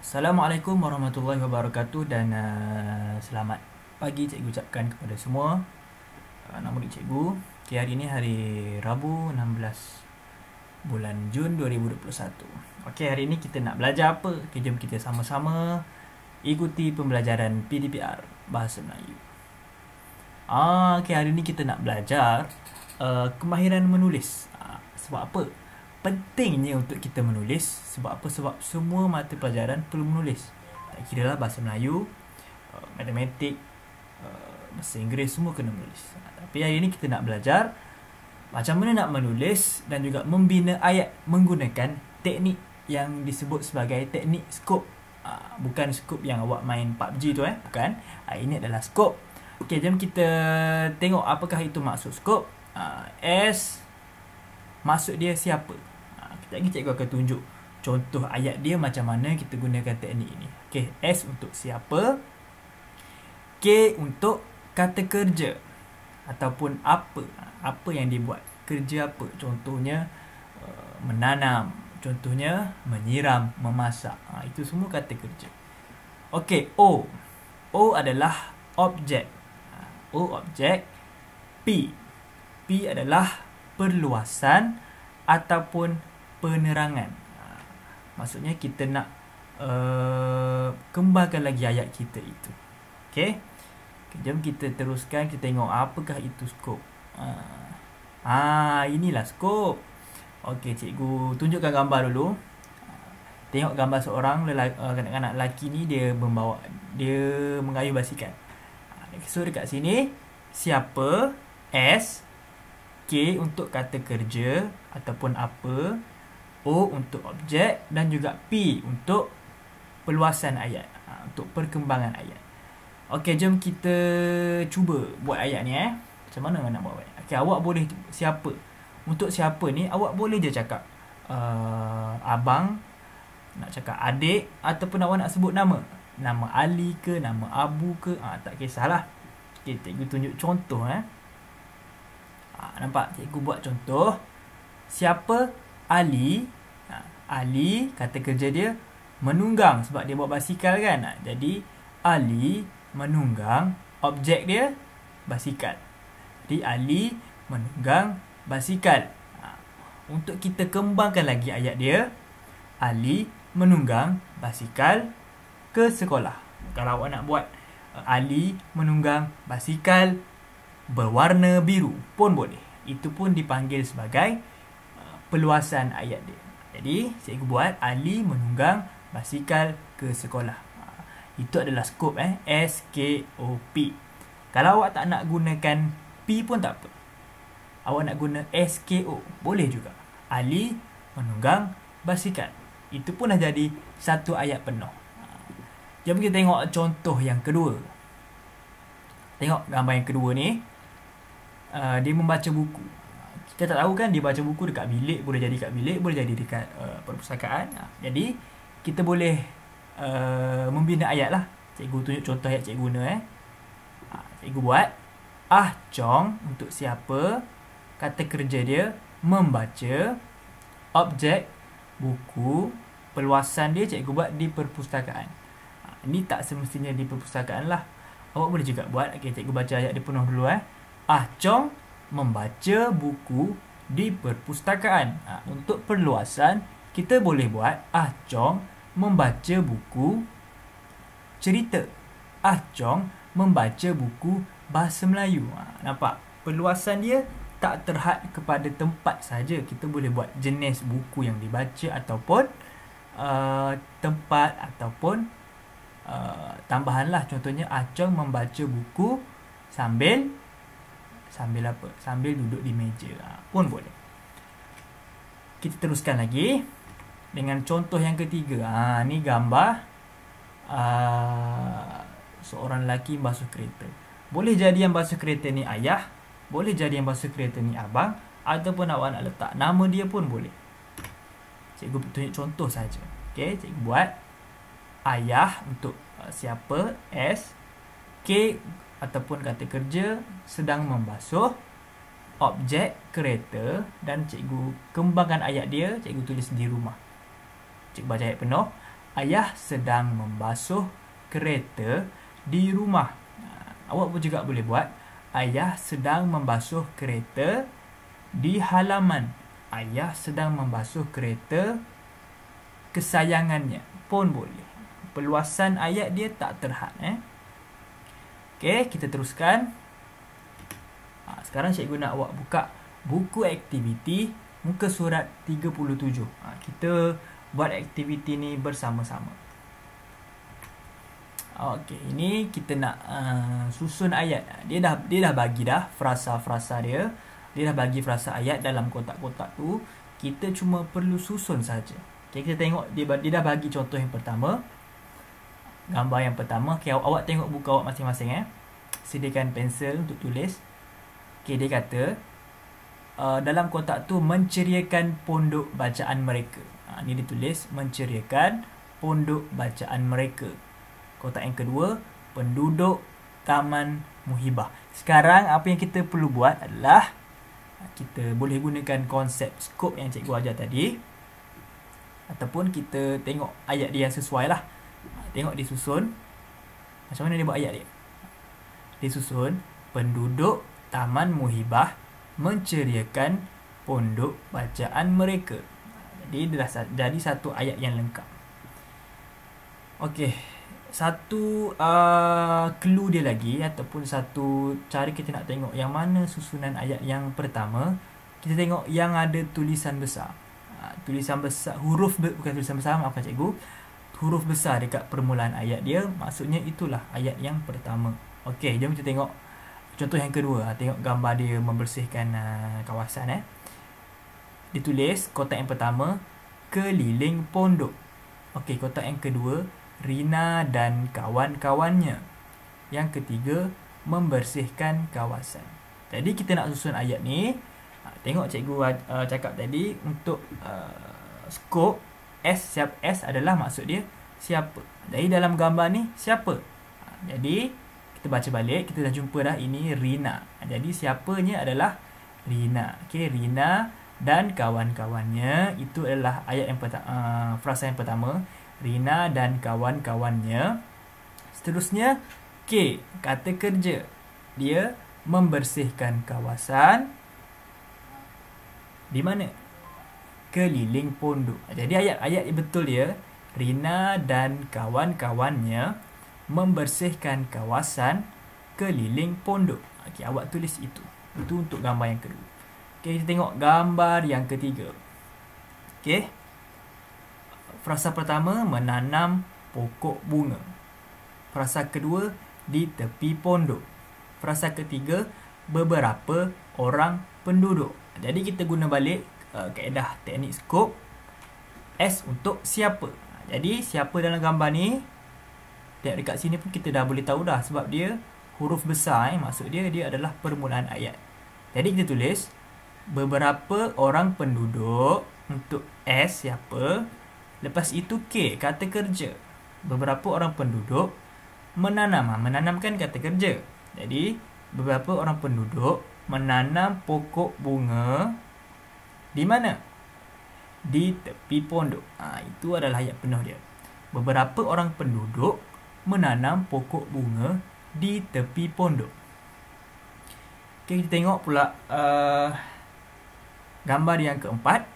Assalamualaikum warahmatullahi wabarakatuh dan selamat pagi cikgu ucapkan kepada semua. Nama dia cikgu. Okay, hari ini hari Rabu 16 bulan Jun 2021. Okey, hari ini kita nak belajar apa? Okay, jom kita sama-sama ikuti pembelajaran PDPR Bahasa Melayu. Okey, hari ini kita nak belajar kemahiran menulis. Sebab apa? Pentingnya untuk kita menulis. Sebab apa? Sebab semua mata pelajaran perlu menulis. Tak kira lah bahasa Melayu, matematik, bahasa Inggeris, semua kena menulis. Tapi hari ini kita nak belajar macam mana nak menulis dan juga membina ayat menggunakan teknik yang disebut sebagai teknik skop. Bukan skop yang awak main PUBG tu bukan. Ini adalah skop. Okey, jom kita tengok apakah itu maksud skop. S maksud dia siapa. Kejap lagi cikgu akan tunjuk contoh ayat dia macam mana kita gunakan teknik ini. Okey, S untuk siapa, K untuk kata kerja ataupun apa. Apa yang dibuat, kerja apa. Contohnya menanam, contohnya menyiram, memasak. Itu semua kata kerja. Okey, O. O adalah objek. O objek. P. P adalah perluasan ataupun penerangan. Maksudnya kita nak kembangkan lagi ayat kita itu. Okey. Jom kita teruskan, kita tengok apakah itu skop. Inilah skop. Okey, cikgu tunjukkan gambar dulu. Tengok gambar seorang kanak-kanak lelaki ni, dia mengayuh basikal. So dekat sini siapa, S, K untuk kata kerja ataupun apa, O untuk objek dan juga P untuk perluasan ayat, untuk perkembangan ayat. Okey, jom kita cuba buat ayat ni Macam mana nak buat ayat? Okey, awak boleh siapa. Untuk siapa ni awak boleh je cakap abang, nak cakap adik, ataupun awak nak sebut nama. Nama Ali ke, nama Abu ke, tak kisahlah. Okey, cikgu tunjuk contoh nampak cikgu buat contoh. Siapa? Ali. Ali, kata kerja dia menunggang sebab dia bawa basikal kan. Jadi Ali menunggang, objek dia basikal. Jadi Ali menunggang basikal. Untuk kita kembangkan lagi ayat dia, Ali menunggang basikal ke sekolah. Kalau awak nak buat Ali menunggang basikal berwarna biru pun boleh. Itu pun dipanggil sebagai perluasan ayat dia. Jadi cikgu buat Ali menunggang basikal ke sekolah. Itu adalah skop S, K, O, P. Kalau awak tak nak gunakan P pun tak apa. Awak nak guna S, K, O boleh juga. Ali menunggang basikal. Itu pun dah jadi satu ayat penuh. Jom kita tengok contoh yang kedua. Tengok gambar yang kedua ni. Dia membaca buku. Kita tak tahu kan, dia baca buku dekat bilik. Boleh jadi kat bilik, boleh jadi dekat perpustakaan. Jadi kita boleh membina ayat lah. Cikgu tunjuk contoh ayat cikgu guna cikgu buat Chong untuk siapa, kata kerja dia membaca, objek buku, perluasan dia cikgu buat di perpustakaan. Ini tak semestinya di perpustakaan lah. Awak boleh juga buat. Okay, cikgu baca ayat dia penuh dulu Chong membaca buku di perpustakaan. Untuk perluasan kita boleh buat Chong membaca buku cerita. Chong membaca buku bahasa Melayu. Nampak? Perluasan dia tak terhad kepada tempat saja. Kita boleh buat jenis buku yang dibaca ataupun tempat ataupun tambahanlah. Contohnya Chong membaca buku sambil apa? Sambil duduk di meja. Pun boleh. Kita teruskan lagi dengan contoh yang ketiga. Ni gambar seorang lelaki basuh kereta. Boleh jadi yang basuh kereta ni ayah, boleh jadi yang basuh kereta ni abang, ataupun awak nak letak nama dia pun boleh. Cikgu tunjuk contoh saja. Okey, cikgu buat ayah untuk siapa, S, K ataupun kata kerja sedang membasuh, objek kereta, dan cikgu kembangkan ayat dia. Cikgu tulis di rumah. Cikgu baca ayat penuh. Ayah sedang membasuh kereta di rumah. Awak pun juga boleh buat. Ayah sedang membasuh kereta di halaman. Ayah sedang membasuh kereta kesayangannya pun boleh. Peluasan ayat dia tak terhad. Okey, kita teruskan. Sekarang cikgu nak awak buka buku aktiviti muka surat 37. Kita buat aktiviti ni bersama-sama. Okey, ini kita nak susun ayat. Dia dah bagi dah frasa-frasa dia. Dia dah bagi frasa ayat dalam kotak-kotak tu. Kita cuma perlu susun saja. Okay, kita tengok dia dah bagi contoh yang pertama. Gambar yang pertama. Okay, awak tengok buku awak masing-masing. Sediakan pensel untuk tulis. Okay, dia kata dalam kotak tu menceriakan pondok bacaan mereka. Ini ditulis menceriakan pondok bacaan mereka. Kotak yang kedua, penduduk Taman Muhibah. Sekarang apa yang kita perlu buat adalah kita boleh gunakan konsep skop yang cikgu ajar tadi, ataupun kita tengok ayat dia yang sesuai lah. Tengok disusun. Macam mana dia buat ayat dia? Disusun, penduduk Taman Muhibah menceriakan pondok bacaan mereka. Jadi dah jadi satu ayat yang lengkap. Okey, satu clue dia lagi, ataupun satu cara kita nak tengok yang mana susunan ayat yang pertama. Kita tengok yang ada tulisan besar. Tulisan besar, bukan tulisan besar, maafkan cikgu. Huruf besar dekat permulaan ayat dia, maksudnya itulah ayat yang pertama. Okey, jom kita tengok contoh yang kedua. Tengok gambar dia membersihkan kawasan. Ditulis kotak yang pertama, keliling pondok. Okey, kotak yang kedua, Rina dan kawan-kawannya. Yang ketiga, membersihkan kawasan. Jadi kita nak susun ayat ni. Tengok cikgu cakap tadi untuk skop S adalah maksud dia siapa. Jadi dalam gambar ni siapa? Jadi kita baca balik, kita dah jumpa dah ini Rina. Jadi siapanya adalah Rina. Okey, Rina dan kawan-kawannya, itu adalah ayat yang pertama, frasa yang pertama. Rina dan kawan-kawannya. Seterusnya K, kata kerja. Dia membersihkan kawasan di mana? Keliling pondok. Jadi ayat betul dia. Rina dan kawan-kawannya membersihkan kawasan keliling pondok. Okey, awak tulis itu. Itu untuk gambar yang kedua. Okey, kita tengok gambar yang ketiga. Okey. Frasa pertama, menanam pokok bunga. Frasa kedua, di tepi pondok. Frasa ketiga, beberapa orang penduduk. Jadi kita guna balik kaedah teknik skop. S untuk siapa. Jadi siapa dalam gambar ni, tengok dekat sini pun kita dah boleh tahu dah, sebab dia huruf besar. Maksud dia adalah permulaan ayat. Jadi kita tulis beberapa orang penduduk. Untuk S siapa. Lepas itu K, kata kerja. Beberapa orang penduduk menanam. Menanamkan kata kerja. Jadi beberapa orang penduduk menanam pokok bunga. Di mana? Di tepi pondok. Itu adalah ayat penuh dia. Beberapa orang penduduk menanam pokok bunga di tepi pondok. Okay, kita tengok pula gambar yang keempat.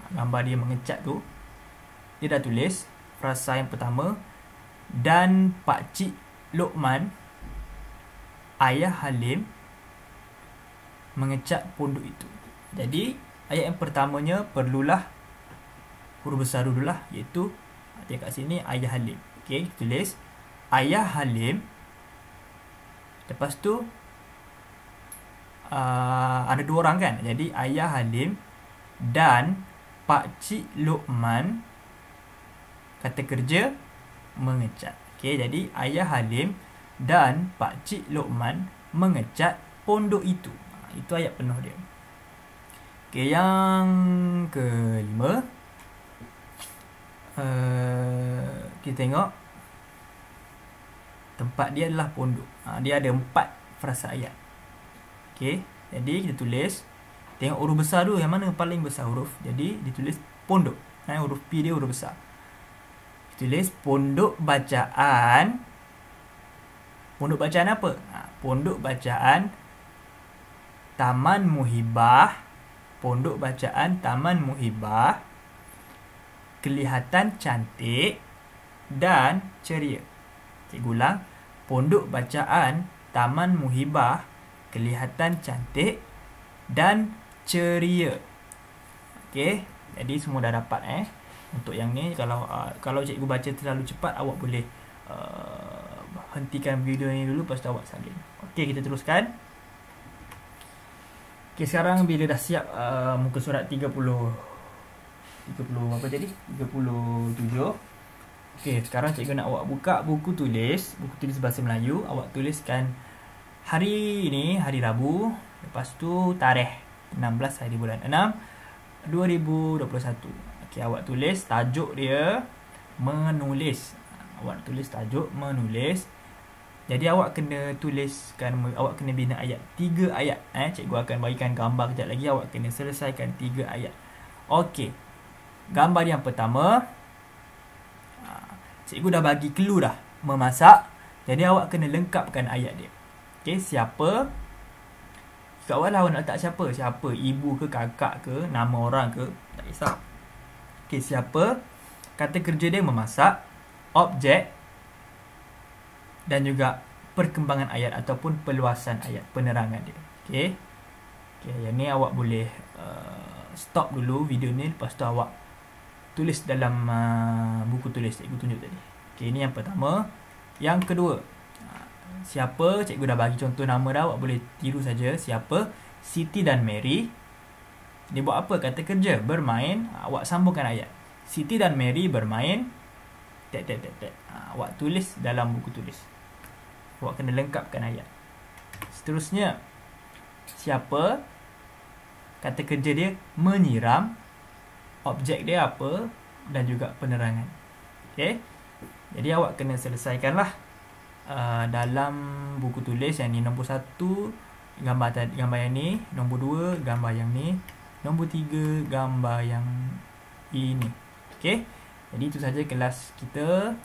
Gambar dia mengecat tu. Dia dah tulis frasa yang pertama. Dan Pakcik Lokman, Ayah Halim, mengecat pondok itu. Jadi ayat yang pertamanya perlulah huruf besar dululah, iaitu kat sini Ayah Halim. Okey, tulis Ayah Halim. Lepas tu ada dua orang kan. Jadi Ayah Halim dan Pakcik Lokman, kata kerja, mengecat. Okey, jadi Ayah Halim dan Pakcik Lokman mengecat pondok itu. Itu ayat penuh dia. Okey, yang kelima. Kita tengok tempat dia adalah pondok. Dia ada 4 frasa ayat. Okey, jadi kita tulis. Tengok huruf besar dulu, yang mana paling besar huruf. Jadi ditulis pondok. Huruf P dia huruf besar. Tulis pondok bacaan. Pondok bacaan apa? Pondok bacaan Taman Muhibah. Pondok bacaan Taman Muhibah kelihatan cantik dan ceria. Cikgu ulang. Pondok bacaan Taman Muhibah kelihatan cantik dan ceria. Okey, jadi semua dah dapat Untuk yang ni, kalau cikgu baca terlalu cepat, awak boleh hentikan video ni dulu, lepas tu awak salin. Okey, kita teruskan. Okey, sekarang bila dah siap muka surat 30 apa tadi? 37. Okey, sekarang cikgu nak awak buka buku tulis bahasa Melayu. Awak tuliskan hari ini, hari Rabu, lepas tu tarikh 16 hari bulan 6 2021. Okey, awak tulis tajuk dia menulis. Awak tulis tajuk menulis. Jadi awak kena tuliskan, awak kena bina ayat 3 ayat. Cikgu akan bagikan gambar kejap lagi. Awak kena selesaikan 3 ayat. Okey, gambar yang pertama, cikgu dah bagi clue dah, memasak. Jadi awak kena lengkapkan ayat dia. Okey, siapa? Kat awal lah awak nak letak siapa? Siapa? Ibu ke, kakak ke, nama orang ke? Tak kisah. Okey, siapa? Kata kerja dia memasak. Objek. Dan juga perkembangan ayat ataupun peluasan ayat, penerangan dia. Okey. Okey, yang ni awak boleh stop dulu video ni. Lepas tu awak tulis dalam buku tulis cikgu tunjuk tadi. Okey, ini yang pertama. Yang kedua, siapa? Cikgu dah bagi contoh nama dah. Awak boleh tiru saja. Siapa? Siti dan Mary. Dia buat apa? Kata kerja, bermain. Awak sambungkan ayat. Siti dan Mary bermain. Awak tulis dalam buku tulis. Awak kena lengkapkan ayat. Seterusnya, siapa? Kata kerja dia menyiram. Objek dia apa? Dan juga penerangan. Okey. Jadi awak kena selesaikanlah dalam buku tulis yang ni. Nombor 1 gambar yang ni. Nombor 2 gambar yang ni. Nombor 3 gambar yang ini. Okey. Jadi itu saja kelas kita.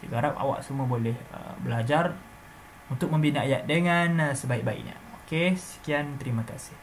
Saya harap awak semua boleh belajar untuk membina ayat dengan sebaik-baiknya. Okey, sekian, terima kasih.